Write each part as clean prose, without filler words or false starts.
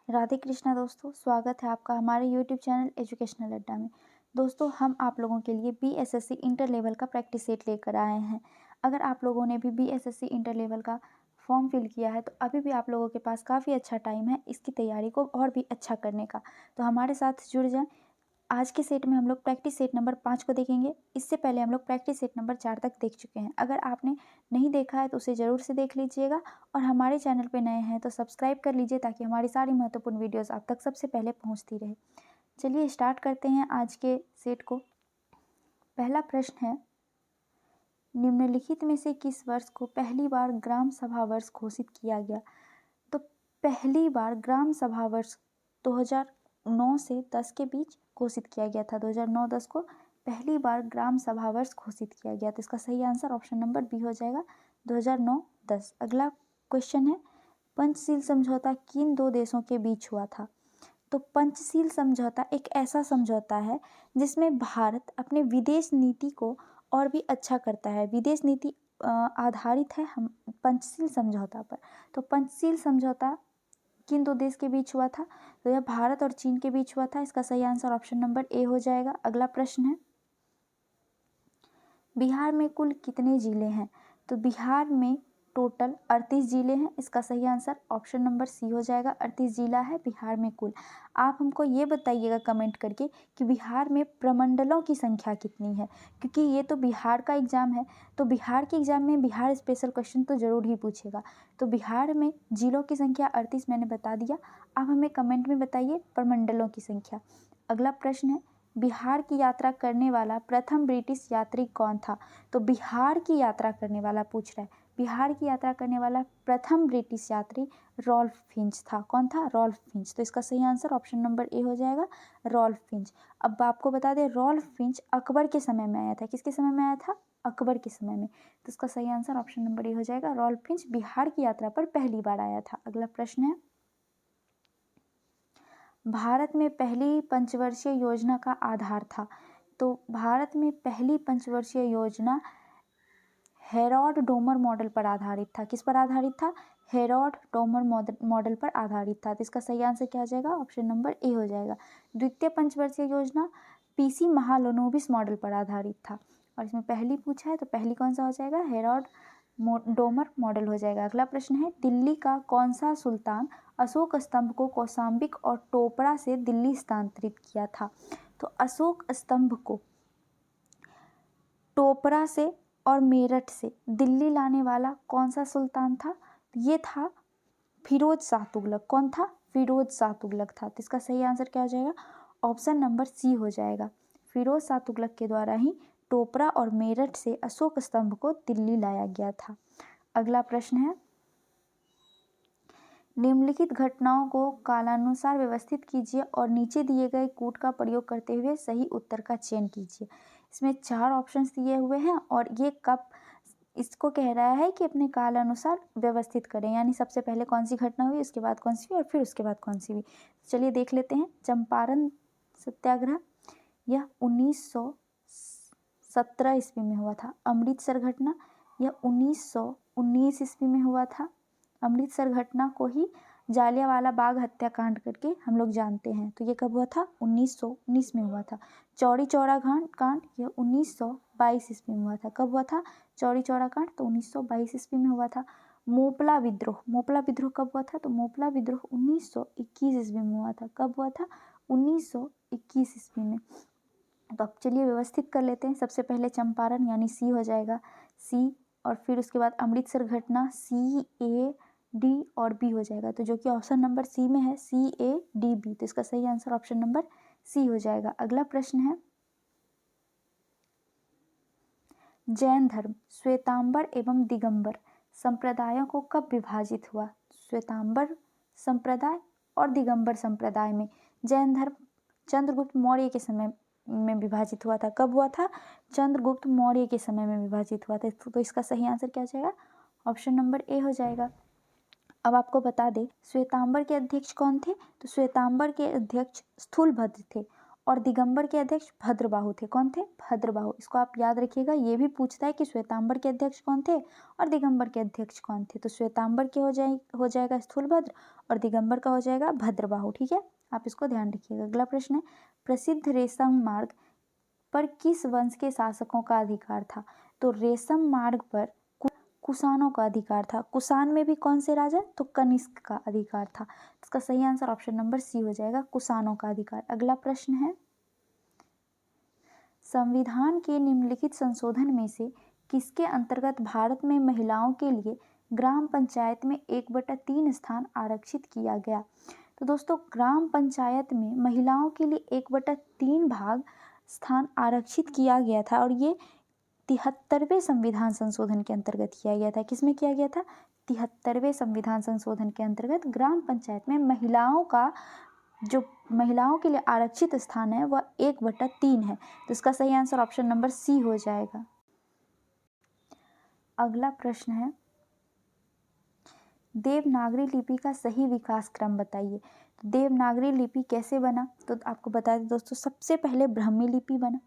राधे कृष्णा दोस्तों, स्वागत है आपका हमारे यूट्यूब चैनल एजुकेशनल अड्डा में। दोस्तों, हम आप लोगों के लिए बीएसएससी इंटर लेवल का प्रैक्टिस सेट लेकर आए हैं। अगर आप लोगों ने भी बीएसएससी इंटर लेवल का फॉर्म फिल किया है तो अभी भी आप लोगों के पास काफ़ी अच्छा टाइम है इसकी तैयारी को और भी अच्छा करने का। तो हमारे साथ जुड़ जाएं। आज के सेट में हम लोग प्रैक्टिस सेट नंबर 5 को देखेंगे। इससे पहले हम लोग प्रैक्टिस सेट नंबर 4 तक देख चुके हैं। अगर आपने नहीं देखा है तो उसे ज़रूर से देख लीजिएगा और हमारे चैनल पे नए हैं तो सब्सक्राइब कर लीजिए ताकि हमारी सारी महत्वपूर्ण वीडियोस आप तक सबसे पहले पहुंचती रहे। चलिए स्टार्ट करते हैं आज के सेट को। पहला प्रश्न है, निम्नलिखित में से किस वर्ष को पहली बार ग्राम सभा वर्ष घोषित किया गया? तो पहली बार ग्राम सभा वर्ष 2009 से 10 के बीच घोषित किया गया था। 2009-10 को पहली बार ग्राम सभा वर्ष घोषित किया गया। तो इसका सही आंसर ऑप्शन नंबर बी हो जाएगा, 2009-10। अगला क्वेश्चन है, पंचशील समझौता किन दो देशों के बीच हुआ था? तो पंचशील समझौता एक ऐसा समझौता है जिसमें भारत अपने विदेश नीति को और भी अच्छा करता है। विदेश नीति आधारित है हम पंचशील समझौता पर। तो पंचशील समझौता किन दो देश के बीच हुआ था? तो यह भारत और चीन के बीच हुआ था। इसका सही आंसर ऑप्शन नंबर ए हो जाएगा। अगला प्रश्न है, बिहार में कुल कितने जिले हैं? तो बिहार में टोटल 38 जिले हैं। इसका सही आंसर ऑप्शन नंबर सी हो जाएगा, 38 जिला है बिहार में कुल। आप हमको ये बताइएगा कमेंट करके कि बिहार में प्रमंडलों की संख्या कितनी है, क्योंकि ये तो बिहार का एग्जाम है। तो बिहार के एग्जाम में बिहार स्पेशल क्वेश्चन तो जरूर ही पूछेगा। तो बिहार में जिलों की संख्या 38 मैंने बता दिया। आप हमें कमेंट में बताइए प्रमंडलों की संख्या। अगला प्रश्न है, बिहार की यात्रा करने वाला प्रथम ब्रिटिश यात्री कौन था? तो बिहार की यात्रा करने वाला पूछ रहा है। बिहार की यात्रा करने वाला प्रथम ब्रिटिश यात्री रॉल्फ फिंच था। कौन था? Rolf Finch. तो इसका सही आंसर ऑप्शन नंबर ए हो जाएगा, रॉल्फ फिंच। अब आपको बता दें, रॉल्फ फिंच अकबर के समय में आया था। किसके समय में आया था? अकबर के समय में। तो इसका सही आंसर ऑप्शन नंबर ए हो जाएगा, रॉल्फ फिंच बिहार की यात्रा पर पहली बार आया था। अगला प्रश्न है, भारत में पहली पंचवर्षीय योजना का आधार था। तो भारत में पहली पंचवर्षीय योजना हेरोड डोमर मॉडल पर आधारित था। किस पर आधारित था? हेरोड डोमर मॉडल पर आधारित था। तो इसका सही आंसर क्या हो जाएगा? ऑप्शन नंबर ए हो जाएगा। द्वितीय पंचवर्षीय योजना पीसी महालनोबिस मॉडल पर आधारित था। और इसमें पहली पूछा है तो पहली कौन सा हो जाएगा? हेरोड डोमर मॉडल हो जाएगा। अगला प्रश्न है, दिल्ली का कौन सा सुल्तान अशोक स्तंभ को कौशाम्बी और टोपरा से दिल्ली स्थानांतरित किया था? तो अशोक स्तंभ को टोपरा से और मेरठ से दिल्ली लाने वाला कौन सा सुल्तान था? ये था फिरोज शाह तुगलक। कौन था? फिरोज शाह तुगलक था। तो इसका सही आंसर क्या हो जाएगा? ऑप्शन नंबर सी हो जाएगा। फिरोज शाह तुगलक के द्वारा ही टोपरा और मेरठ से अशोक स्तंभ को दिल्ली लाया गया था। अगला प्रश्न है, निम्नलिखित घटनाओं को कालानुसार व्यवस्थित कीजिए और नीचे दिए गए कूट का प्रयोग करते हुए सही उत्तर का चयन कीजिए। इसमें 4 ऑप्शंस दिए हुए हैं और ये कब इसको कह रहा है कि अपने कालानुसार व्यवस्थित करें, यानी सबसे पहले कौन सी घटना हुई, उसके बाद कौन सी हुई और फिर उसके बाद कौन सी हुई। चलिए देख लेते हैं। चंपारण सत्याग्रह, यह 1917 ईस्वी में हुआ था। अमृतसर घटना, यह 1919 ईस्वी में हुआ था। अमृतसर घटना को ही जालियांवाला बाग हत्याकांड करके हम लोग जानते हैं। तो ये कब हुआ था? 1919 में हुआ था। चौरी चौरा कांड, यह 1922 ईस्वी में हुआ था। कब हुआ था चौरी चौरा कांड? तो 1922 ईस्वी में हुआ था। मोपला विद्रोह, मोपला विद्रोह कब हुआ था? तो मोपला विद्रोह 1921 ईस्वी में हुआ था। कब हुआ था? 1921 ईस्वी में। तो अब चलिए व्यवस्थित कर लेते हैं। सबसे पहले चंपारण यानी सी हो जाएगा, सी। और फिर उसके बाद अमृतसर घटना सी, ए, डी और बी हो जाएगा। तो जो कि ऑप्शन नंबर सी में है, सी, ए, डी, बी। तो इसका सही आंसर ऑप्शन नंबर सी हो जाएगा। अगला प्रश्न है, जैन धर्म श्वेतांबर एवं दिगंबर संप्रदायों को कब विभाजित हुआ? श्वेतांबर संप्रदाय और दिगंबर संप्रदाय में जैन धर्म चंद्रगुप्त मौर्य के समय में विभाजित हुआ था। कब हुआ था? चंद्रगुप्त मौर्य के समय में विभाजित हुआ था। तो इसका सही आंसर क्या हो जाएगा? ऑप्शन नंबर ए हो जाएगा। अब आपको बता दें, श्वेतांबर के अध्यक्ष कौन थे? तो श्वेतांबर के अध्यक्ष स्थूलभद्र थे और दिगंबर के अध्यक्ष भद्रबाहु थे। कौन थे? भद्रबाहु। इसको आप याद रखिएगा, ये भी पूछता है कि श्वेतांबर के अध्यक्ष कौन थे और दिगंबर के अध्यक्ष कौन थे। तो श्वेतांबर के हो जाएगा स्थूलभद्र और दिगंबर का हो जाएगा भद्रबाहु। ठीक है, आप इसको ध्यान रखिएगा। अगला प्रश्न है, प्रसिद्ध रेशम मार्ग पर किस वंश के शासकों का अधिकार था? तो रेशम मार्ग पर कुषाणों का अधिकार था। कुषाण में भी कौन से राजा? तो कनिष्क का अधिकार था। इसका सही आंसर ऑप्शन नंबर सी हो जाएगा, कुषाणों का अधिकार। अगला प्रश्न है, संविधान के निम्नलिखित संशोधन में से किसके अंतर्गत भारत में महिलाओं के लिए ग्राम पंचायत में 1/3 स्थान आरक्षित किया गया? तो दोस्तों, ग्राम पंचायत में महिलाओं के लिए 1/3 भाग स्थान आरक्षित किया गया था और ये 73वें संविधान संशोधन के अंतर्गत किया गया था। किसमें किया गया था? 73वें संविधान संशोधन के अंतर्गत ग्राम पंचायत में महिलाओं का जो महिलाओं के लिए आरक्षित स्थान है वह 1/3 है। तो इसका सही आंसर ऑप्शन नंबर सी हो जाएगा। अगला प्रश्न है, देवनागरी लिपि का सही विकास क्रम बताइए। तो देवनागरी लिपि कैसे बना? तो आपको बता दें दोस्तों, सबसे पहले ब्राह्मी लिपि बना,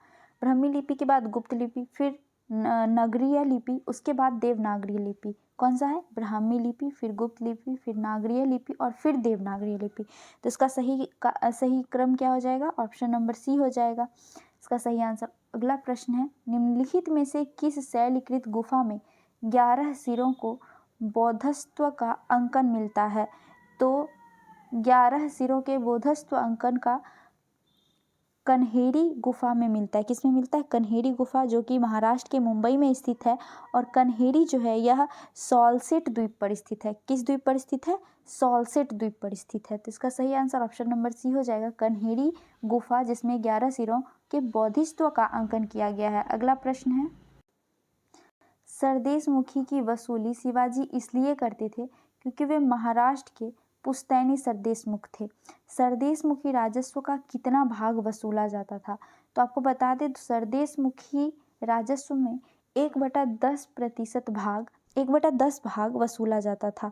ब्राह्मी लिपि के बाद गुप्त लिपि, फिर नगरीय लिपि, उसके बाद देवनागरी लिपि। कौन सा है? ब्राह्मी लिपि, फिर गुप्त लिपि, फिर नागरीय लिपि और फिर देवनागरी लिपि। तो इसका सही क्रम क्या हो जाएगा? ऑप्शन नंबर सी हो जाएगा इसका सही आंसर। अगला प्रश्न है, निम्नलिखित में से किस शैलकृत गुफा में 11 सिरों को बोधस्त्व का अंकन मिलता है? तो 11 सिरों के बोधस्त्व अंकन का कन्हेरी गुफा में मिलता है। किसमें मिलता है? कन्हेरी गुफा, जो कि महाराष्ट्र के मुंबई में स्थित है। और कन्हेरी जो है यह सॉल्सेट द्वीप पर स्थित है। किस द्वीप पर स्थित है? सॉल्सेट द्वीप पर स्थित है। तो इसका सही आंसर ऑप्शन नंबर सी हो जाएगा, कन्हेरी गुफा, जिसमें 11 सिरों के बोधिसत्व का अंकन किया गया है। अगला प्रश्न है, सरदेशमुखी की वसूली शिवाजी इसलिए करते थे क्योंकि वे महाराष्ट्र के पुश्तैनी सरदेशमुख थे। सरदेशमुखी राजस्व का कितना भाग वसूला जाता था? तो आपको बता दें, सरदेशमुखी राजस्व में 1/10% भाग 1/10 भाग वसूला जाता था।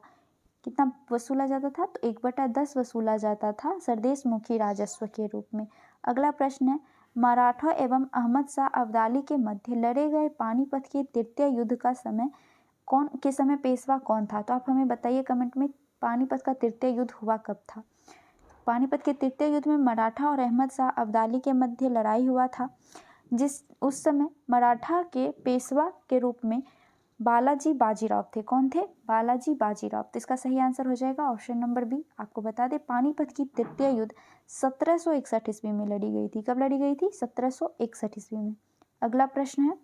कितना वसूला जाता था? तो 1/10 वसूला जाता था सरदेशमुखी राजस्व के रूप में। अगला प्रश्न है, मराठा एवं अहमद शाह अब्दाली के मध्य लड़े गए पानीपत के तृतीय युद्ध का समय पेशवा कौन था? तो आप हमें बताइए कमेंट में, पानीपत का तृतीय युद्ध हुआ कब था? पानीपत के तृतीय युद्ध में मराठा और अहमद शाह अब्दाली के मध्य लड़ाई हुआ था, उस समय मराठा के पेशवा के रूप में बालाजी बाजीराव थे। कौन थे? बालाजी बाजीराव। तो इसका सही आंसर हो जाएगा ऑप्शन नंबर बी। आपको बता दें, पानीपत की तृतीय युद्ध 1761 ईस्वी में लड़ी गई थी। कब लड़ी गई थी? 1761 ईस्वी में। अगला प्रश्न है,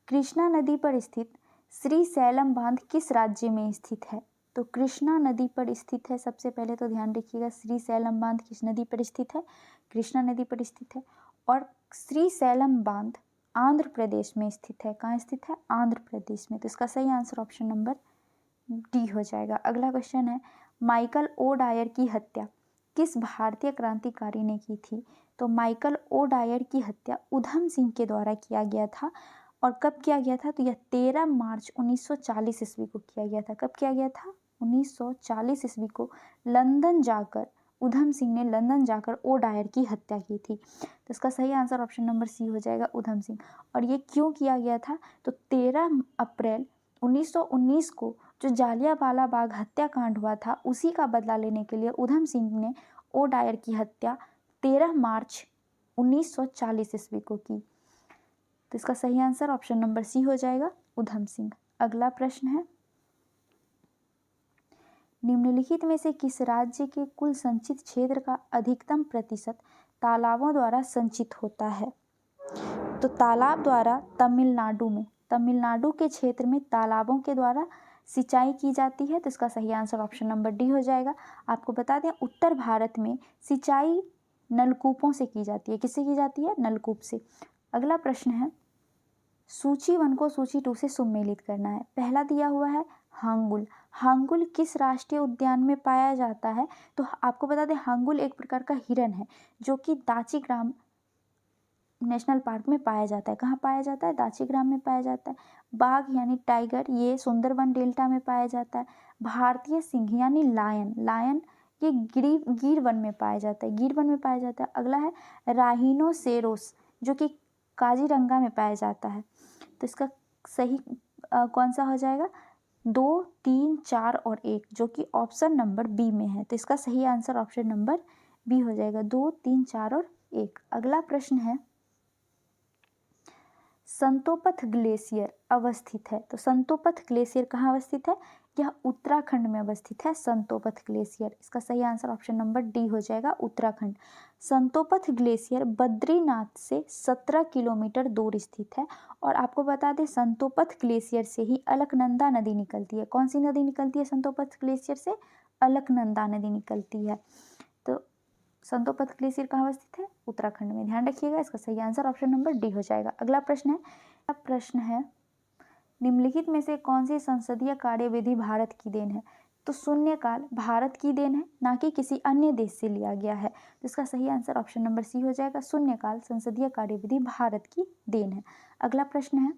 कृष्णा नदी पर स्थित श्रीशैलम बांध किस राज्य में स्थित है? तो कृष्णा नदी पर स्थित है, सबसे पहले तो ध्यान रखिएगा, श्रीशैलम बांध किस नदी पर स्थित है? कृष्णा नदी पर स्थित है। और श्रीशैलम बांध आंध्र प्रदेश में स्थित है। कहाँ स्थित है? आंध्र प्रदेश में। तो इसका सही आंसर ऑप्शन नंबर डी हो जाएगा। अगला क्वेश्चन है, माइकल ओ डायर की हत्या किस भारतीय क्रांतिकारी ने की थी? तो माइकल ओ डायर की हत्या उधम सिंह के द्वारा किया गया था। और कब किया गया था? तो यह 13 मार्च 1940 ईस्वी को किया गया था। कब किया गया था? 1940 ईस्वी को लंदन जाकर उधम सिंह ने लंदन जाकर ओ डायर की हत्या की थी। तो इसका सही आंसर ऑप्शन नंबर सी हो जाएगा, उधम सिंह। और ये क्यों किया गया था? तो 13 अप्रैल 1919 को जो जालियांवाला बाग हत्याकांड हुआ था, उसी का बदला लेने के लिए उधम सिंह ने ओ डायर की हत्या 13 मार्च 1940 ईस्वी को की। तो इसका सही आंसर ऑप्शन नंबर सी हो जाएगा, उधम सिंह। अगला प्रश्न है, निम्नलिखित में से किस राज्य के कुल संचित क्षेत्र का अधिकतम प्रतिशत तालाबों द्वारा संचित होता है? तो तालाब द्वारा तमिलनाडु के क्षेत्र में तालाबों के द्वारा सिंचाई की जाती है। तो इसका सही आंसर ऑप्शन नंबर डी हो जाएगा। आपको बता दें, उत्तर भारत में सिंचाई नलकूपों से की जाती है। किससे की जाती है? नलकूप से। अगला प्रश्न है, सूची 1 को सूची 2 से सुमेलित करना है। पहला दिया हुआ है हांगुल। हांगुल किस राष्ट्रीय उद्यान में पाया जाता है? तो आपको बता दें, हांगुल एक प्रकार का हिरन है जो कि दाचीग्राम नेशनल पार्क में पाया जाता है। कहाँ पाया जाता है? दाचीग्राम में पाया जाता है। बाघ यानी टाइगर, ये सुंदरवन डेल्टा में पाया जाता है। भारतीय सिंह यानी लायन ये गिर वन में पाया जाता है, गिर वन में पाया जाता है। अगला है राहिनोसेरोस, जो कि काजीरंगा में पाया जाता है। तो इसका सही कौन सा हो जाएगा? 2, 3, 4 और 1, जो कि ऑप्शन नंबर बी में है। तो इसका सही आंसर ऑप्शन नंबर बी हो जाएगा, 2, 3, 4 और 1। अगला प्रश्न है, संतोपथ ग्लेशियर अवस्थित है। तो संतोपथ ग्लेशियर कहाँ अवस्थित है? यह उत्तराखंड में अवस्थित है, संतोपथ ग्लेशियर। इसका सही आंसर ऑप्शन नंबर डी हो जाएगा, उत्तराखंड। संतोपथ ग्लेशियर बद्रीनाथ से 17 किलोमीटर दूर स्थित है। और आपको बता दें, संतोपथ ग्लेशियर से ही अलकनंदा नदी निकलती है। कौन सी नदी निकलती है संतोपथ ग्लेशियर से? अलकनंदा नदी निकलती है। तो संतोपथ ग्लेशियर कहाँ अवस्थित है? उत्तराखंड में। ध्यान रखिएगा, इसका सही आंसर ऑप्शन नंबर डी हो जाएगा। अगला प्रश्न है, निम्नलिखित में से कौन सी संसदीय कार्यविधि भारत की देन है? तो शून्यकाल भारत की देन है, ना कि किसी अन्य देश से लिया गया है। तो इसका सही आंसर ऑप्शन नंबर सी हो जाएगा, शून्यकाल संसदीय कार्यविधि भारत की देन है। अगला प्रश्न है,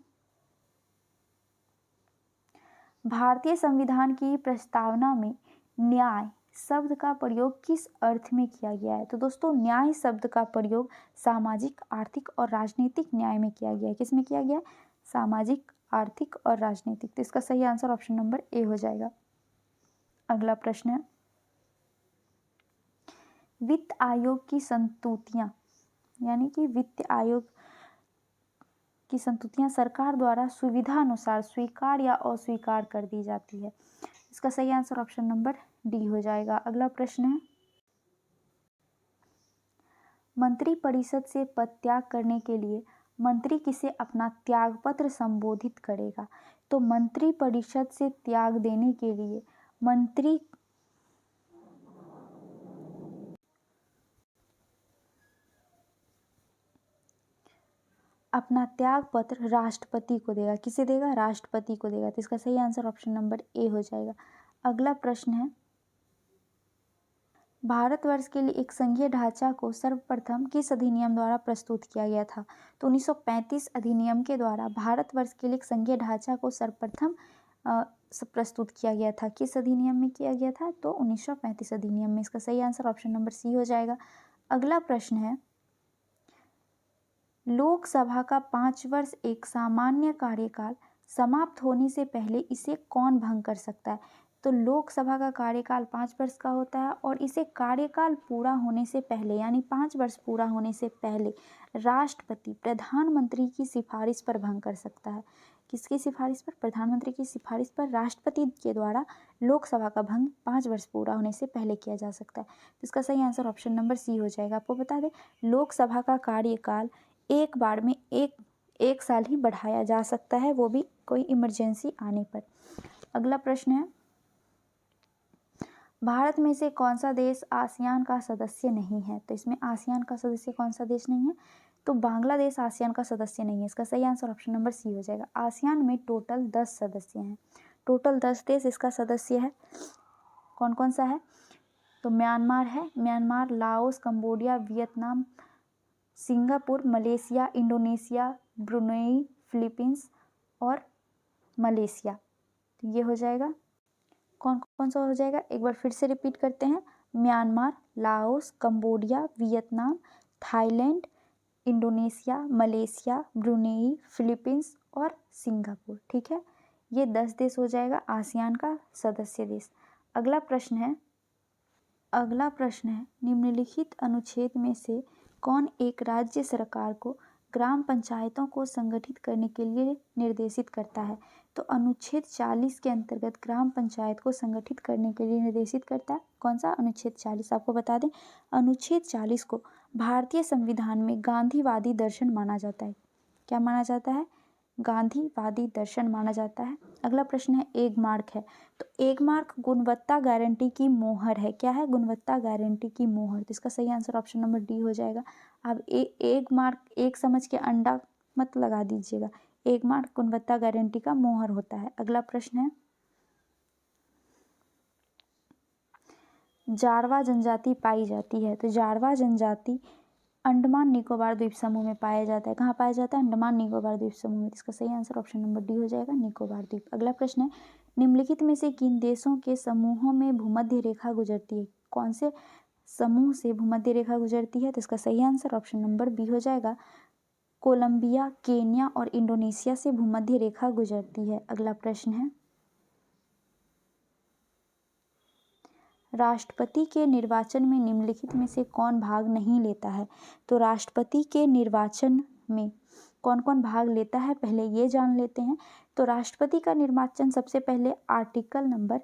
भारतीय संविधान की प्रस्तावना में न्याय शब्द का प्रयोग किस अर्थ में किया गया है? तो दोस्तों, न्याय शब्द का प्रयोग सामाजिक, आर्थिक और राजनीतिक न्याय में किया गया है। किस में किया गया है? सामाजिक, आर्थिक और राजनीतिक। तो इसका सही आंसर ऑप्शन नंबर ए हो जाएगा। अगला प्रश्न है, वित्त आयोग की संस्तुतियां, यानी कि वित्त आयोग की संस्तुतियां सरकार द्वारा सुविधा अनुसार स्वीकार या अस्वीकार कर दी जाती है। इसका सही आंसर ऑप्शन नंबर डी हो जाएगा। अगला प्रश्न है, मंत्रिपरिषद से पद त्याग करने के लिए मंत्री किसे अपना त्यागपत्र संबोधित करेगा? तो मंत्रिपरिषद से त्याग देने के लिए मंत्री अपना त्याग पत्र राष्ट्रपति को देगा। किसे देगा? राष्ट्रपति को देगा। तो इसका सही आंसर ऑप्शन नंबर ए हो जाएगा। अगला प्रश्न है, भारतवर्ष के लिए एक संघीय ढांचा को सर्वप्रथम किस अधिनियम द्वारा प्रस्तुत किया गया था? तो 1935 अधिनियम के द्वारा भारतवर्ष के लिए एक संघीय ढांचा को सर्वप्रथम प्रस्तुत किया गया था। किस अधिनियम में किया गया था? तो 1935 अधिनियम में। इसका सही आंसर ऑप्शन नंबर सी हो जाएगा। अगला प्रश्न है, लोकसभा का 5 वर्ष एक सामान्य कार्यकाल समाप्त होने से पहले इसे कौन भंग कर सकता है? तो लोकसभा का कार्यकाल 5 वर्ष का होता है और इसे कार्यकाल पूरा होने से पहले, यानी 5 वर्ष पूरा होने से पहले राष्ट्रपति प्रधानमंत्री की सिफारिश पर भंग कर सकता है। किसकी सिफारिश पर? प्रधानमंत्री की सिफारिश पर राष्ट्रपति के द्वारा लोकसभा का भंग 5 वर्ष पूरा होने से पहले किया जा सकता है। तो इसका सही आंसर ऑप्शन नंबर सी हो जाएगा। आपको बता दें, लोकसभा का कार्यकाल एक बार में एक साल ही बढ़ाया जा सकता है, वो भी कोई इमरजेंसी आने पर। अगला प्रश्न है, भारत में से कौन सा देश आसियान का सदस्य नहीं है? तो इसमें आसियान का सदस्य कौन सा देश नहीं है? तो बांग्लादेश आसियान का सदस्य नहीं है। इसका सही आंसर ऑप्शन नंबर सी हो जाएगा। आसियान में टोटल 10 सदस्य हैं, टोटल 10 देश इसका सदस्य है। कौन कौन सा है? तो म्यांमार है, Myanmar, Laos, Cambodia, Vietnam, Singapore, Malaysia, Indonesia, Brunei, Philippines और मलेशिया। तो ये हो जाएगा। कौन कौन सा हो जाएगा? एक बार फिर से रिपीट करते हैं, Myanmar, Laos, Cambodia, Vietnam, Thailand, Indonesia, Malaysia, Brunei, Philippines और सिंगापुर। ठीक है, ये 10 देश हो जाएगा आसियान का सदस्य देश। अगला प्रश्न है, निम्नलिखित अनुच्छेद में से कौन एक राज्य सरकार को ग्राम पंचायतों को संगठित करने के लिए निर्देशित करता है? तो अनुच्छेद 40 के अंतर्गत ग्राम पंचायत को संगठित करने के लिए निर्देशित करता है। कौन सा? अनुच्छेद 40। आपको बता दें, अनुच्छेद 40 को भारतीय संविधान में गांधीवादी दर्शन माना जाता है। क्या माना जाता है? गांधीवादी दर्शन माना जाता है। अगला प्रश्न है, एक मार्क है। तो एक मार्क गुणवत्ता गारंटी की मोहर है। क्या है? गुणवत्ता गारंटी की मोहर। तो इसका सही आंसर ऑप्शन नंबर डी हो जाएगा। अब एक मार्क एक समझ के अंडा मत लगा दीजिएगा, एक मार्क गुणवत्ता गारंटी का मोहर होता है। अगला प्रश्न है, जारवा जनजाति पाई जाती है। तो जारवा जनजाति अंडमान निकोबार द्वीप समूह में पाया जाता है। कहाँ पाया जाता है? अंडमान निकोबार द्वीप समूह में। इसका सही आंसर ऑप्शन नंबर डी हो जाएगा, निकोबार द्वीप। अगला प्रश्न है, निम्नलिखित में से किन देशों के समूहों में भूमध्य रेखा गुजरती है? कौन से समूह से भूमध्य रेखा गुजरती है? तो इसका सही आंसर ऑप्शन नंबर बी हो जाएगा। कोलंबिया, केन्या और इंडोनेशिया से भूमध्य रेखा गुजरती है। अगला प्रश्न है, राष्ट्रपति के निर्वाचन में निम्नलिखित में से कौन भाग नहीं लेता है? तो राष्ट्रपति के निर्वाचन में कौन कौन भाग लेता है, पहले ये जान लेते हैं। तो राष्ट्रपति का निर्वाचन सबसे पहले आर्टिकल नंबर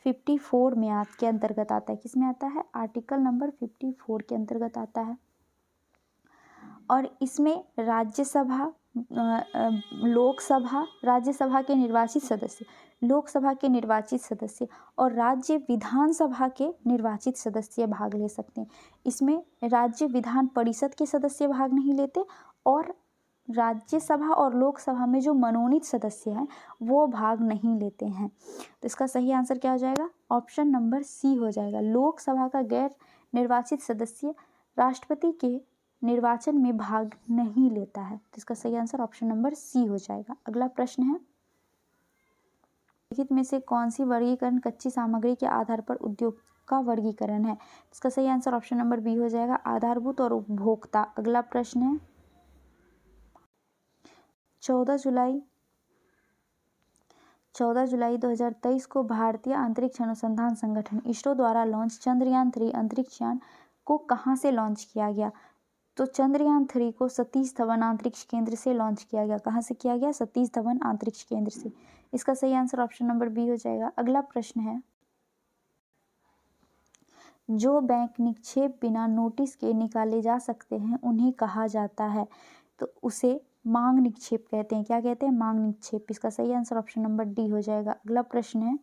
54 में के अंतर्गत आता है। किस में आता है? आर्टिकल नंबर 54 के अंतर्गत आता है। और इसमें राज्यसभा, लोकसभा, राज्यसभा के निर्वाचित सदस्य, लोकसभा के निर्वाचित सदस्य और राज्य विधानसभा के निर्वाचित सदस्य भाग ले सकते हैं। इसमें राज्य विधान परिषद के सदस्य भाग नहीं लेते और राज्यसभा और लोकसभा में जो मनोनीत सदस्य हैं वो भाग नहीं लेते हैं। तो इसका सही आंसर क्या हो जाएगा? ऑप्शन नंबर सी हो जाएगा। लोकसभा का गैर निर्वाचित सदस्य राष्ट्रपति के निर्वाचन में भाग नहीं लेता है। तो इसका सही आंसर ऑप्शन नंबर सी हो जाएगा। अगला प्रश्न है, निम्नलिखित में से कौन सी वर्गीकरण कच्ची सामग्री के आधार पर उद्योग का वर्गीकरण है? इसका सही आंसर ऑप्शन नंबर बी हो जाएगा, आधारभूत और उपभोक्ता। अगला प्रश्न है, 14 जुलाई 2023 को भारतीय अंतरिक्ष अनुसंधान संगठन इसरो द्वारा लॉन्च चंद्रयान 3 अंतरिक्ष यान को कहाँ से लॉन्च किया गया? तो चंद्रयान 3 को सतीश धवन अंतरिक्ष केंद्र से लॉन्च किया गया। कहाँ से किया गया? सतीश धवन अंतरिक्ष केंद्र से। इसका सही आंसर ऑप्शन नंबर बी हो जाएगा। अगला प्रश्न है, जो बैंक निक्षेप बिना नोटिस के निकाले जा सकते हैं उन्हें कहा जाता है? तो उसे मांग निक्षेप कहते हैं। क्या कहते हैं? मांग निक्षेप। इसका सही आंसर ऑप्शन नंबर डी हो जाएगा। अगला प्रश्न है,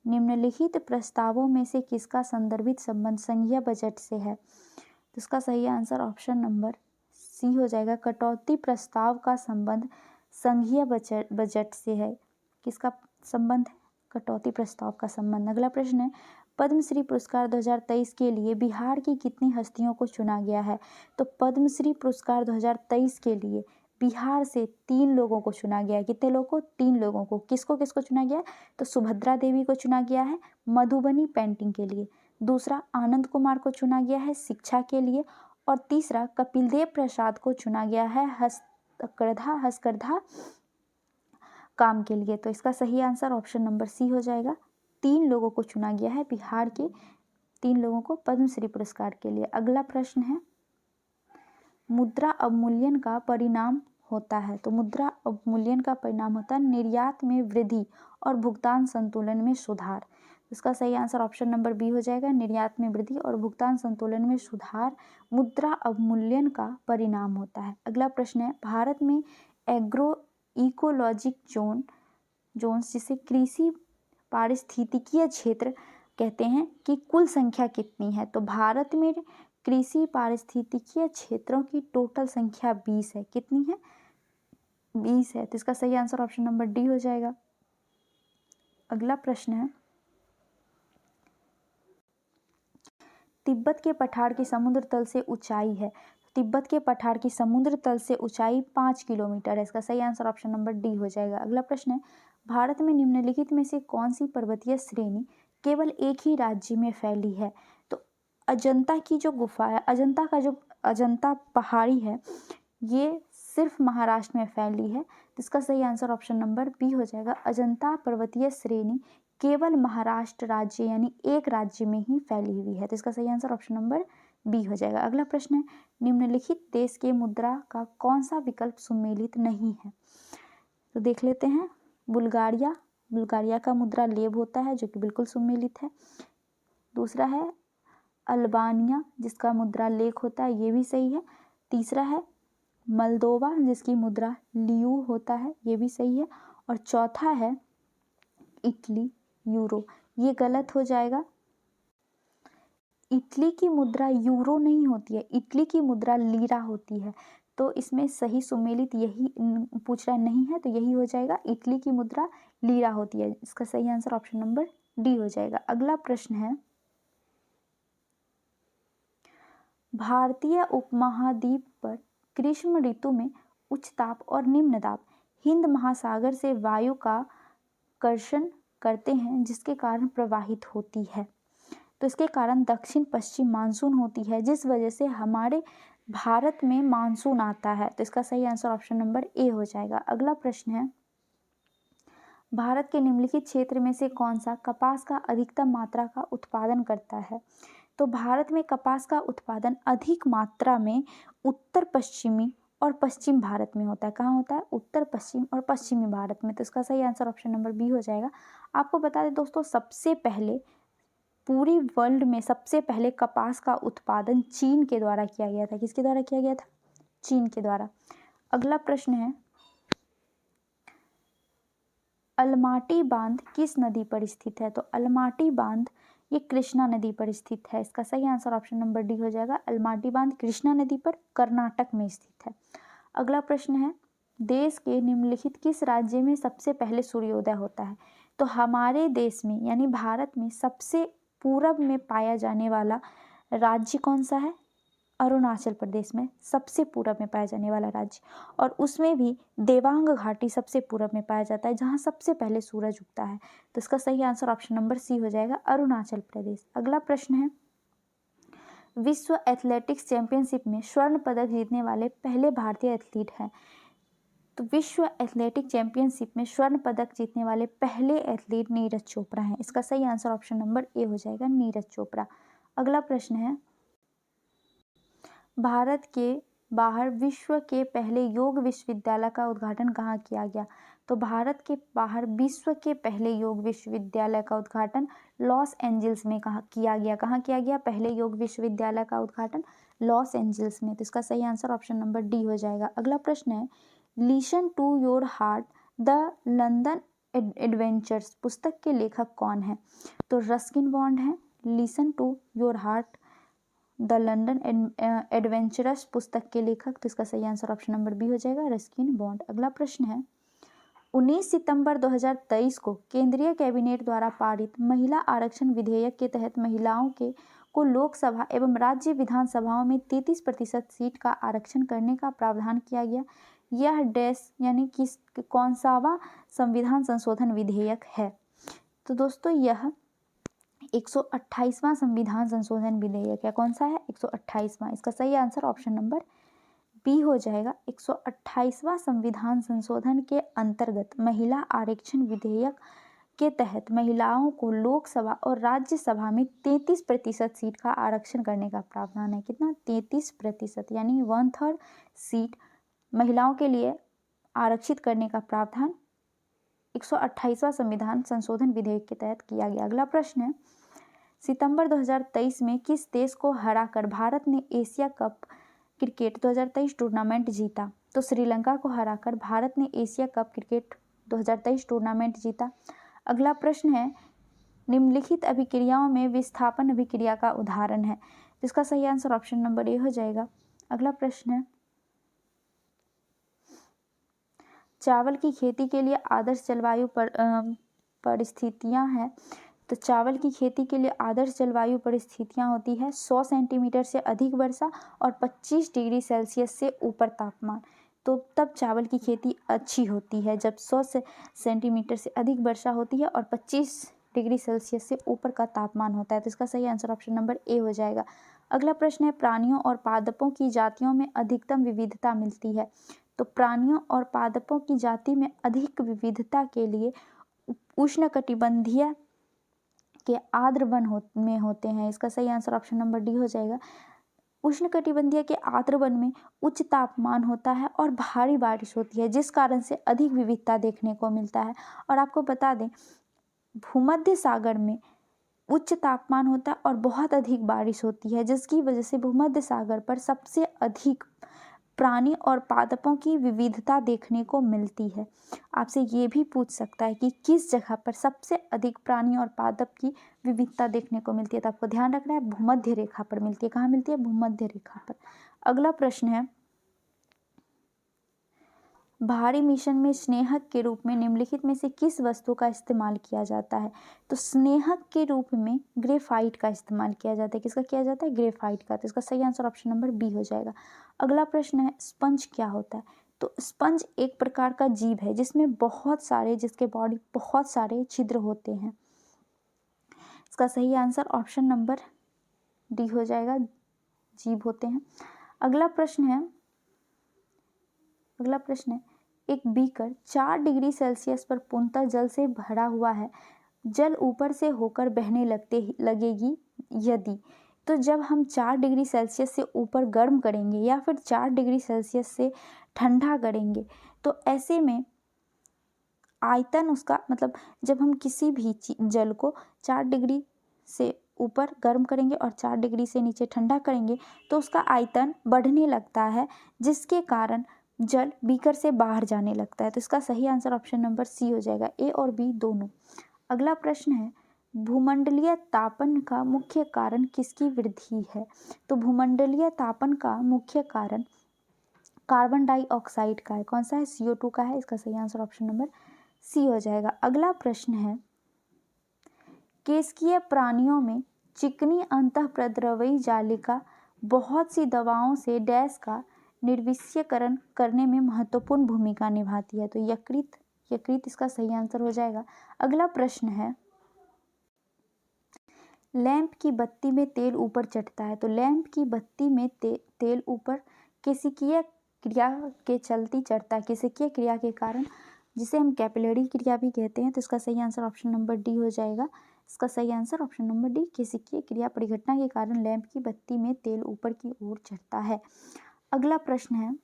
निम्नलिखित प्रस्तावों में से किसका संदर्भित संबंध संघीय बजट से है? तो इसका सही आंसर ऑप्शन नंबर सी हो जाएगा। कटौती प्रस्ताव का संबंध संघीय बजट से है। किसका संबंध है? कटौती प्रस्ताव का संबंध। अगला प्रश्न है, पद्मश्री पुरस्कार 2023 के लिए बिहार की कितनी हस्तियों को चुना गया है? तो पद्मश्री पुरस्कार 2023 के लिए बिहार से 3 लोगों को चुना गया है। कितने लोगों को? 3 लोगों को। किसको किसको चुना गया है? तो सुभद्रा देवी को चुना गया है मधुबनी पेंटिंग के लिए, दूसरा आनंद कुमार को चुना गया है शिक्षा के लिए और तीसरा कपिल देव प्रसाद को चुना गया है हस्तकरघा काम के लिए। तो इसका सही आंसर ऑप्शन नंबर सी हो जाएगा। 3 लोगों को चुना गया है बिहार के 3 लोगों को पद्मश्री पुरस्कार के लिए। अगला प्रश्न है, मुद्रा अवमूल्यन का परिणाम होता है? तो मुद्रा अवमूल्यन का परिणाम होता है निर्यात में वृद्धि और भुगतान संतुलन में सुधार। इसका सही आंसर ऑप्शन नंबर बी हो जाएगा। निर्यात में वृद्धि और भुगतान संतुलन में सुधार मुद्रा अवमूल्यन का परिणाम होता है। अगला प्रश्न है, भारत में एग्रो इकोलॉजिक जोन्स जिसे कृषि पारिस्थितिकीय क्षेत्र कहते हैं कि कुल संख्या कितनी है? तो भारत में कृषि पारिस्थितिकीय क्षेत्रों की टोटल संख्या 20 है। कितनी है? 20 है। तो इसका सही आंसर ऑप्शन नंबर डी हो जाएगा। अगला प्रश्न है, तिब्बत के पठार की समुद्र तल से ऊंचाई है? तिब्बत के पठार की समुद्र तल से ऊंचाई 5 किलोमीटर है। इसका सही आंसर ऑप्शन नंबर डी हो जाएगा। अगला प्रश्न है, भारत में निम्नलिखित में से कौन सी पर्वतीय श्रेणी केवल एक ही राज्य में फैली है? तो अजंता की जो गुफा है, अजंता का जो अजंता पहाड़ी है, ये सिर्फ महाराष्ट्र में फैली है। तो इसका सही आंसर ऑप्शन नंबर बी हो जाएगा। अजंता पर्वतीय श्रेणी केवल महाराष्ट्र राज्य यानी एक राज्य में ही फैली हुई है। तो इसका सही आंसर ऑप्शन नंबर बी हो जाएगा। अगला प्रश्न है, निम्नलिखित देश के मुद्रा का कौन सा विकल्प सुमेलित नहीं है? तो देख लेते हैं, बुल्गारिया का मुद्रा लेब होता है जो कि बिल्कुल सुमेलित है। दूसरा है अल्बानिया जिसका मुद्रा लेख होता है, ये भी सही है। तीसरा है मलदोवा जिसकी मुद्रा लियू होता है, ये भी सही है। और चौथा है इटली यूरो, ये गलत हो जाएगा। इटली की मुद्रा यूरो नहीं होती है, इटली की मुद्रा लीरा होती है। तो इसमें सही सुमेलित यही पूछ रहा नहीं है, तो यही हो जाएगा। इटली की मुद्रा लीरा होती है। इसका सही आंसर ऑप्शन नंबर डी हो जाएगा। अगला प्रश्न है, भारतीय उपमहाद्वीप पर ग्रीष्म ऋतु में उच्च ताप और निम्न दाब हिंद महासागर से वायु का गुरुत्वाकर्षण करते हैं जिसके कारण प्रवाहित होती है। तो इसके कारण दक्षिण पश्चिम मानसून होती है, जिस वजह से हमारे भारत में मानसून आता है। तो इसका सही आंसर ऑप्शन नंबर ए हो जाएगा। अगला प्रश्न है, भारत के निम्नलिखित क्षेत्र में से कौन सा कपास का अधिकतम मात्रा का उत्पादन करता है? तो भारत में कपास का उत्पादन अधिक मात्रा में उत्तर पश्चिमी और पश्चिम भारत में होता है। कहाँ होता है? उत्तर पश्चिम और पश्चिमी भारत में। तो इसका सही आंसर ऑप्शन नंबर बी हो जाएगा। आपको बता दें दोस्तों, सबसे पहले पूरी वर्ल्ड में सबसे पहले कपास का उत्पादन चीन के द्वारा किया गया था। किसके द्वारा किया गया था? चीन के द्वारा। अगला प्रश्न है, अलमाटी बांध किस नदी पर स्थित है? तो अलमाटी बांध ये कृष्णा नदी पर स्थित है। इसका सही आंसर ऑप्शन नंबर डी हो जाएगा। अलमाटी बांध कृष्णा नदी पर कर्नाटक में स्थित है। अगला प्रश्न है, देश के निम्नलिखित किस राज्य में सबसे पहले सूर्योदय होता है? तो हमारे देश में यानी भारत में सबसे पूरब में पाया जाने वाला राज्य कौन सा है? अरुणाचल प्रदेश में सबसे पूरब में पाया जाने वाला राज्य, और उसमें भी देवांग घाटी सबसे पूरब में पाया जाता है, जहां सबसे पहले सूरज उगता है। तो इसका सही आंसर ऑप्शन नंबर सी हो जाएगा, अरुणाचल प्रदेश। अगला प्रश्न है, विश्व एथलेटिक्स चैंपियनशिप में स्वर्ण पदक जीतने वाले पहले भारतीय एथलीट हैं? तो विश्व एथलेटिक चैंपियनशिप में स्वर्ण पदक जीतने वाले पहले एथलीट नीरज चोपड़ा हैं। इसका सही आंसर ऑप्शन नंबर ए हो जाएगा, नीरज चोपड़ा। अगला प्रश्न है, भारत के बाहर विश्व के पहले योग विश्वविद्यालय का उद्घाटन कहाँ किया गया? तो भारत के बाहर विश्व के पहले योग विश्वविद्यालय का उद्घाटन लॉस एंजल्स में किया गया। कहाँ किया गया? पहले योग विश्वविद्यालय का उद्घाटन लॉस एंजल्स में। तो इसका सही आंसर ऑप्शन नंबर डी हो जाएगा। अगला प्रश्न है, listen to your heart the London adventures पुस्तक के लेखक कौन है? तो रस्किन बॉन्ड है। Listen to your heart the London adventures पुस्तक के लेखक, तो इसका सही आंसर ऑप्शन नंबर बी हो जाएगा, रस्किन बॉन्ड। अगला प्रश्न है, 19 सितंबर 2023 को केंद्रीय कैबिनेट द्वारा पारित महिला आरक्षण विधेयक के तहत महिलाओं को लोकसभा एवं राज्य विधानसभाओं में 33% सीट का आरक्षण करने का प्रावधान किया गया। यह डैश यानी किस कौन सावा संविधान संशोधन विधेयक है? तो दोस्तों यह 128वां संविधान संशोधन विधेयक है। कौन सा है? 128वां। इसका सही आंसर ऑप्शन नंबर बी हो जाएगा। 128वां संविधान संशोधन के अंतर्गत महिला आरक्षण विधेयक के तहत महिलाओं को लोकसभा और राज्यसभा में 33% सीट का आरक्षण करने का प्रावधान है। कितना? 33%, यानी 1/3 सीट महिलाओं के लिए आरक्षित करने का प्रावधान 128वां संविधान संशोधन विधेयक के तहत किया गया। अगला प्रश्न है, सितंबर 2023 में किस देश को हराकर भारत ने एशिया कप क्रिकेट 2023 टूर्नामेंट जीता? तो श्रीलंका को हराकर भारत ने एशिया कप क्रिकेट 2023 टूर्नामेंट जीता। अगला प्रश्न है, निम्नलिखित अभिक्रियाओं में विस्थापन अभिक्रिया का उदाहरण है? जिसका सही आंसर ऑप्शन नंबर ए हो जाएगा। अगला प्रश्न है, चावल की खेती के लिए आदर्श जलवायु परिस्थितियां हैं। तो चावल की खेती के लिए आदर्श जलवायु परिस्थितियां होती है 100 सेंटीमीटर से अधिक वर्षा और 25 डिग्री सेल्सियस से ऊपर तापमान। तो तब चावल की खेती अच्छी होती है जब 100 सेंटीमीटर से अधिक वर्षा होती है और 25 डिग्री सेल्सियस से ऊपर का तापमान होता है। तो इसका सही आंसर ऑप्शन नंबर ए हो जाएगा। अगला प्रश्न है, प्राणियों और पादपों की जातियों में अधिकतम विविधता मिलती है? तो प्राणियों और पादपों की जाति में अधिक विविधता के लिए उष्णकटिबंधीय के आर्द्र वन में होते हैं। इसका सही आंसर ऑप्शन नंबर डी हो जाएगा। उष्णकटिबंधीय के आर्द्र वन में उच्च तापमान होता है और भारी बारिश होती है, जिस कारण से अधिक विविधता देखने को मिलता है। और आपको बता दें, भूमध्य सागर में उच्च तापमान होता है और बहुत अधिक बारिश होती है, जिसकी वजह से भूमध्य सागर पर सबसे अधिक प्राणी और पादपों की विविधता देखने को मिलती है। आपसे ये भी पूछ सकता है कि किस जगह पर सबसे अधिक प्राणी और पादप की विविधता देखने को मिलती है? तो आपको ध्यान रखना है, भूमध्य रेखा पर मिलती है। कहाँ मिलती है? भूमध्य रेखा पर। अगला प्रश्न है, भारी मिश्रण में स्नेहक के रूप में निम्नलिखित में से किस वस्तु का इस्तेमाल किया जाता है? तो स्नेहक के रूप में ग्रेफाइट का इस्तेमाल किया जाता है। किसका किया जाता है? ग्रेफाइट का। तो इसका सही आंसर ऑप्शन नंबर बी हो जाएगा। अगला प्रश्न है, स्पंज क्या होता है? तो स्पंज एक प्रकार का जीव है जिसके बॉडी बहुत सारे छिद्र होते हैं। इसका सही आंसर ऑप्शन नंबर डी हो जाएगा, जीव होते हैं। अगला प्रश्न है एक बीकर 4 डिग्री सेल्सियस पर पूर्णतः जल से भरा हुआ है। जल ऊपर से होकर बहने लगेगी यदि, तो जब हम 4 डिग्री सेल्सियस से ऊपर गर्म करेंगे या फिर 4 डिग्री सेल्सियस से ठंडा करेंगे, तो ऐसे में आयतन उसका मतलब जब हम किसी भी जल को 4 डिग्री से ऊपर गर्म करेंगे और 4 डिग्री से नीचे ठंडा करेंगे तो उसका आयतन बढ़ने लगता है, जिसके कारण जल बीकर से बाहर जाने लगता है। तो इसका सही आंसर ऑप्शन नंबर सी हो जाएगा, ए और बी दोनों। अगला प्रश्न है भूमंडलीय तापन का मुख्य कारण किसकी वृद्धि है? तो भूमंडलीय तापन का मुख्य कारण कार्बन डाइऑक्साइड का है। कौन सा है? CO2 का है। इसका सही आंसर ऑप्शन नंबर सी हो जाएगा। अगला प्रश्न है केशकीय प्राणियों में चिकनी अंतःप्रद्रवी जालिका बहुत सी दवाओं से डैश का निर्विष्यकरण करने में महत्वपूर्ण भूमिका निभाती है। तो यकृत इसका सही आंसर हो जाएगा। अगला प्रश्न है लैंप की बत्ती में तेल ऊपर चढ़ता है। तो लैंप की बत्ती में तेल ऊपर केशिकीय क्रिया के चलती चढ़ता है, केशिकीय क्रिया के कारण, जिसे हम कैपिलरी क्रिया भी कहते हैं। तो इसका सही आंसर ऑप्शन नंबर डी हो जाएगा। इसका सही आंसर ऑप्शन नंबर डी, केशिकीय क्रिया परिघटना के कारण लैंप की बत्ती में तेल ऊपर की ओर चढ़ता है। अगला प्रश्न है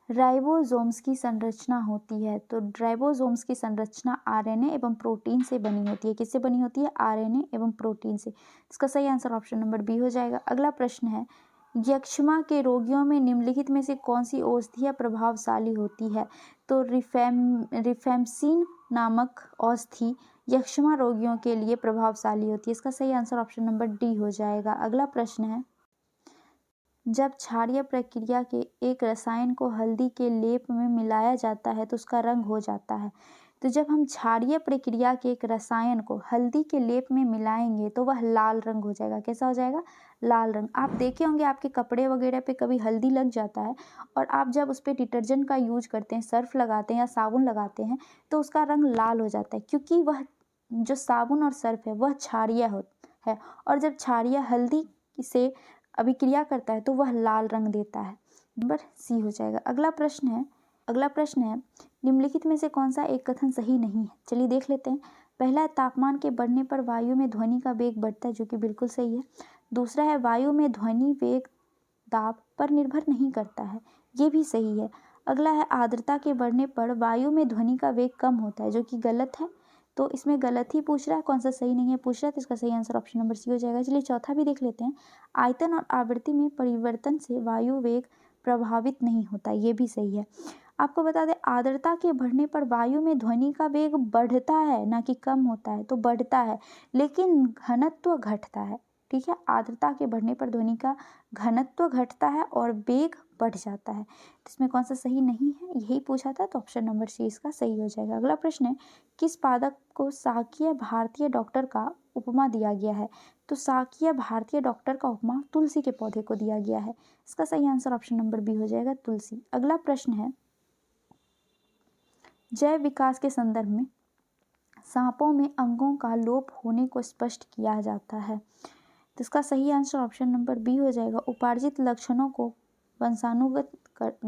राइबोसोम्स की संरचना होती है। तो राइबोसोम्स की संरचना RNA एवं प्रोटीन से बनी होती है। किससे बनी होती है? RNA एवं प्रोटीन से। इसका सही आंसर ऑप्शन नंबर बी हो जाएगा। अगला प्रश्न है यक्ष्मा के रोगियों में निम्नलिखित में से कौन सी औषधियाँ प्रभावशाली होती है? तो रिफेम्पसिन नामक औषधि यक्ष्मा रोगियों के लिए प्रभावशाली होती है। इसका सही आंसर ऑप्शन नंबर डी हो जाएगा। अगला प्रश्न है जब क्षारीय प्रक्रिया के एक रसायन को हल्दी के लेप में मिलाया जाता है तो उसका रंग हो जाता है। तो जब हम क्षारीय प्रक्रिया के एक रसायन को हल्दी के लेप में मिलाएंगे तो वह लाल रंग हो जाएगा। कैसा हो जाएगा? लाल रंग। आप देखे होंगे आपके कपड़े वगैरह पे कभी हल्दी लग जाता है और आप जब उस पर डिटर्जेंट का यूज करते हैं, सर्फ लगाते हैं या साबुन लगाते हैं, तो उसका रंग लाल हो जाता है, क्योंकि वह जो साबुन और सर्फ है वह क्षारीय है, और जब क्षारीय हल्दी से अभिक्रिया करता है तो वह लाल रंग देता है। नंबर सी हो जाएगा। अगला प्रश्न है निम्नलिखित में से कौन सा एक कथन सही नहीं है? चलिए देख लेते हैं। पहला, तापमान के बढ़ने पर वायु में ध्वनि का वेग बढ़ता है, जो कि बिल्कुल सही है। दूसरा है वायु में ध्वनि वेग दाब पर निर्भर नहीं करता है, ये भी सही है। अगला है आर्द्रता के बढ़ने पर वायु में ध्वनि का वेग कम होता है, जो कि गलत है। तो इसमें गलत ही पूछ रहा है, कौन सा सही नहीं है पूछ रहा है, तो इसका सही आंसर ऑप्शन नंबर सी हो जाएगा। चलिए चौथा भी देख लेते हैं। आयतन और आवृत्ति में परिवर्तन से वायु वेग प्रभावित नहीं होता, ये भी सही है। आपको बता दें आर्द्रता के बढ़ने पर वायु में ध्वनि का वेग बढ़ता है, ना कि कम होता है। तो बढ़ता है लेकिन घनत्व घटता है। ठीक है, आर्द्रता के बढ़ने पर ध्वनि का घनत्व घटता है और वेग बढ़ जाता है। इसमें कौन सा सही नहीं है, यही पूछा था, तो ऑप्शन नंबर सी इसका सही हो जाएगा। अगला प्रश्न है किस पादप को शाकीय भारतीय डॉक्टर का उपमा दिया गया है? तो शाकीय भारतीय डॉक्टर का उपमा तुलसी के पौधे को दिया गया है। इसका सही आंसर ऑप्शन नंबर बी हो जाएगा, तुलसी। अगला प्रश्न है जैव विकास के संदर्भ में सांपों में अंगों का लोप होने को स्पष्ट किया जाता है। तो इसका सही आंसर ऑप्शन नंबर बी हो जाएगा, उपार्जित लक्षणों को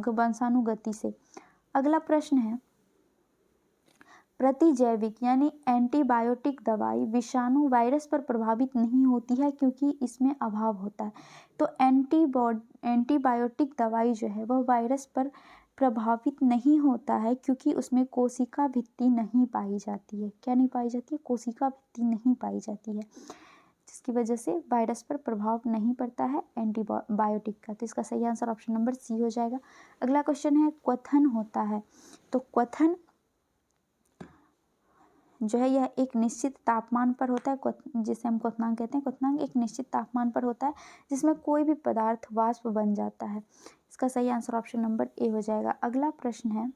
वंशानुगति से। अगला प्रश्न है प्रतिजैविक यानी एंटीबायोटिक दवाई विषाणु वायरस पर प्रभावित नहीं होती है क्योंकि इसमें अभाव होता है। तो एंटीबायोटिक दवाई जो है वह वायरस पर प्रभावित नहीं होता है क्योंकि उसमें कोशिका भित्ति नहीं पाई जाती है। क्या नहीं पाई जाती है? कोशिका भित्ति नहीं पाई जाती है, जिसकी वजह से वायरस पर प्रभाव नहीं पड़ता है एंटीबायोटिक का। तो इसका सही आंसर ऑप्शन नंबर सी हो जाएगा। अगला क्वेश्चन है क्वथन होता है। तो क्वथन जो है यह एक निश्चित तापमान पर होता है, जिसे हम क्वथनांक कहते हैं। क्वथनांक एक निश्चित तापमान पर होता है जिसमें कोई भी पदार्थ वाष्प बन जाता है। इसका सही आंसर ऑप्शन नंबर ए हो जाएगा। अगला प्रश्न है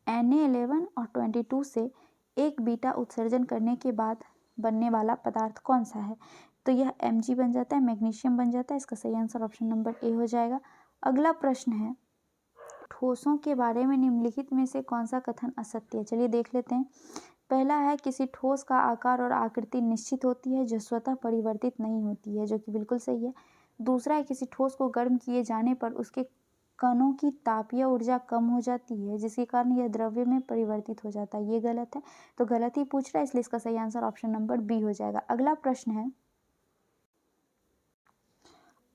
Na11 और 22 से एक बीटा उत्सर्जन करने के बाद बनने वाला पदार्थ कौन सा है? तो यह Mg बन जाता है, मैग्नीशियम बन जाता है। इसका सही आंसर ऑप्शन नंबर ए हो जाएगा। अगला प्रश्न है, ठोसों के बारे में निम्नलिखित में से कौन सा कथन असत्य है। चलिए देख लेते हैं। पहला है, किसी ठोस का आकार और आकृति निश्चित होती है जो स्वतः परिवर्तित नहीं होती है, जो कि बिल्कुल सही है। दूसरा है, किसी ठोस को गर्म किए जाने पर उसके कणों की तापीय ऊर्जा कम हो जाती है जिसके कारण यह द्रव्य में परिवर्तित हो जाता है। ये गलत है, तो गलत ही पूछ रहा है, इसलिए इसका सही आंसर ऑप्शन नंबर बी हो जाएगा। अगला प्रश्न है,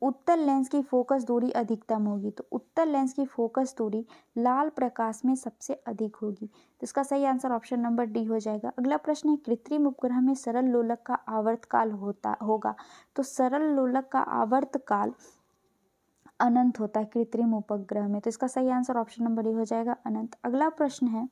उत्तल लेंस की फोकस दूरी अधिकतम होगी, तो उत्तल लेंस की फोकस दूरी लाल प्रकाश में सबसे अधिक होगी, तो इसका सही आंसर ऑप्शन नंबर डी हो जाएगा। अगला प्रश्न है, कृत्रिम उपग्रह में सरल लोलक का आवर्तकाल होगा, तो सरल लोलक का आवर्तकाल अनंत होता है कृत्रिम उपग्रह में, तो इसका सही आंसर ऑप्शन नंबर ए हो जाएगा, अनंत। अगला प्रश्न है,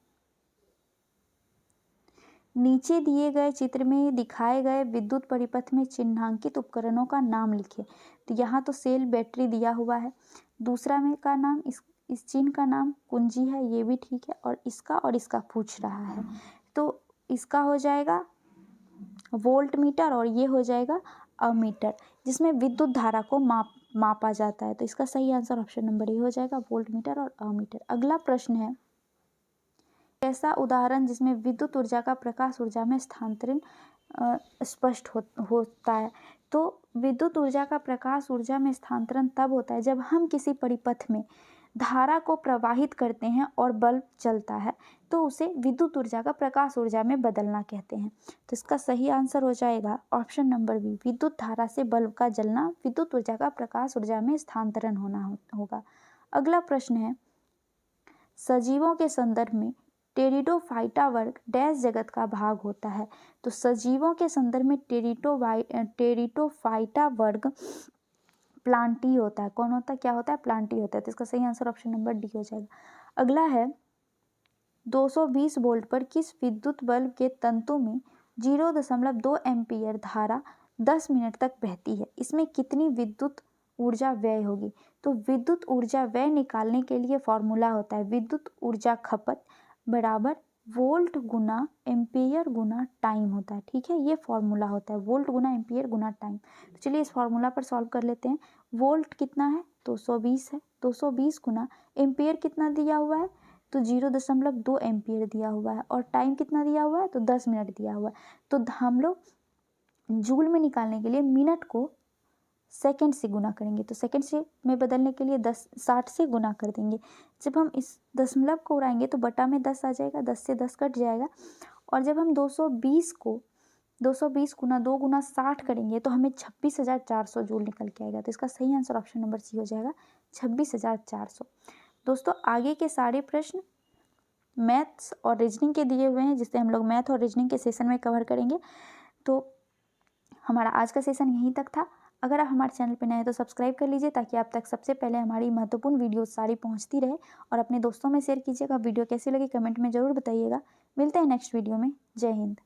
नीचे दिए गए चित्र में दिखाए गए विद्युत परिपथ में चिन्हांकित उपकरणों का नाम लिखें। तो यहाँ तो सेल बैटरी दिया हुआ है, दूसरा में का नाम इस चिन्ह का नाम कुंजी है, ये भी ठीक है, और इसका पूछ रहा है, तो इसका हो जाएगा वोल्ट मीटर और ये हो जाएगा अमीटर, जिसमें विद्युत धारा को मापा जाता है, तो इसका सही आंसर ऑप्शन नंबर ए हो जाएगा, वोल्ट मीटर और अमीटर। अगला प्रश्न है, ऐसा उदाहरण जिसमें विद्युत ऊर्जा का प्रकाश ऊर्जा में स्थानांतरण स्पष्ट होता है। तो विद्युत ऊर्जा का प्रकाश ऊर्जा में स्थानांतरण तब होता है जब हम किसी परिपथ में धारा को प्रवाहित करते हैं और बल्ब चलता है, तो उसे विद्युत ऊर्जा का प्रकाश ऊर्जा में बदलना कहते हैं। तो इसका सही आंसर हो जाएगा ऑप्शन नंबर बी, विद्युत धारा से बल्ब का जलना विद्युत ऊर्जा का प्रकाश ऊर्जा में स्थानांतरण होना होगा। अगला प्रश्न है, सजीवों के संदर्भ में टेरिडोफाइटा वर्ग डैश जगत का भाग होता है। तो सजीवों के संदर्भ में टेरिडोफाइटा वर्ग प्लांटी होता है। कौन होता है, क्या होता है, प्लांटी होता है, तो इसका सही आंसर ऑप्शन नंबर डी हो जाएगा। अगला है, 220 वोल्ट पर किस विद्युत बल्ब के तंतु में 0.2 एम्पीयर धारा 10 मिनट तक बहती है, इसमें कितनी विद्युत ऊर्जा व्यय होगी। तो विद्युत ऊर्जा व्यय निकालने के लिए फॉर्मूला होता है, विद्युत ऊर्जा खपत बराबर वोल्ट गुना एम्पियर गुना टाइम होता है। ठीक है, ये फॉर्मूला होता है, वोल्ट गुना एम्पियर गुना टाइम। तो चलिए इस फॉर्मूला पर सॉल्व कर लेते हैं। वोल्ट कितना है, 220 है, 220 गुना एम्पियर कितना दिया हुआ है, तो 0.2 एम्पियर दिया हुआ है, और टाइम कितना दिया हुआ है, तो 10 मिनट दिया हुआ है। तो हम लोग जूल में निकालने के लिए मिनट को सेकंड से गुना करेंगे, तो सेकंड से में बदलने के लिए 60 से गुना कर देंगे। जब हम इस दशमलव को उड़ाएंगे तो बटा में 10 आ जाएगा, 10 से 10 कट जाएगा, और जब हम 220 को 220 गुना 2 गुना 60 करेंगे तो हमें 26,400 जूल निकल के आएगा। तो इसका सही आंसर ऑप्शन नंबर सी हो जाएगा, 26,400। दोस्तों आगे के सारे प्रश्न मैथ्स और रीजनिंग के दिए हुए हैं, जिससे हम लोग मैथ और रीजनिंग के सेशन में कवर करेंगे। तो हमारा आज का सेशन यहीं तक था। अगर आप हमारे चैनल पर नए हैं तो सब्सक्राइब कर लीजिए, ताकि आप तक सबसे पहले हमारी महत्वपूर्ण वीडियो सारी पहुंचती रहे, और अपने दोस्तों में शेयर कीजिएगा। वीडियो कैसी लगी कमेंट में ज़रूर बताइएगा। मिलते हैं नेक्स्ट वीडियो में। जय हिंद।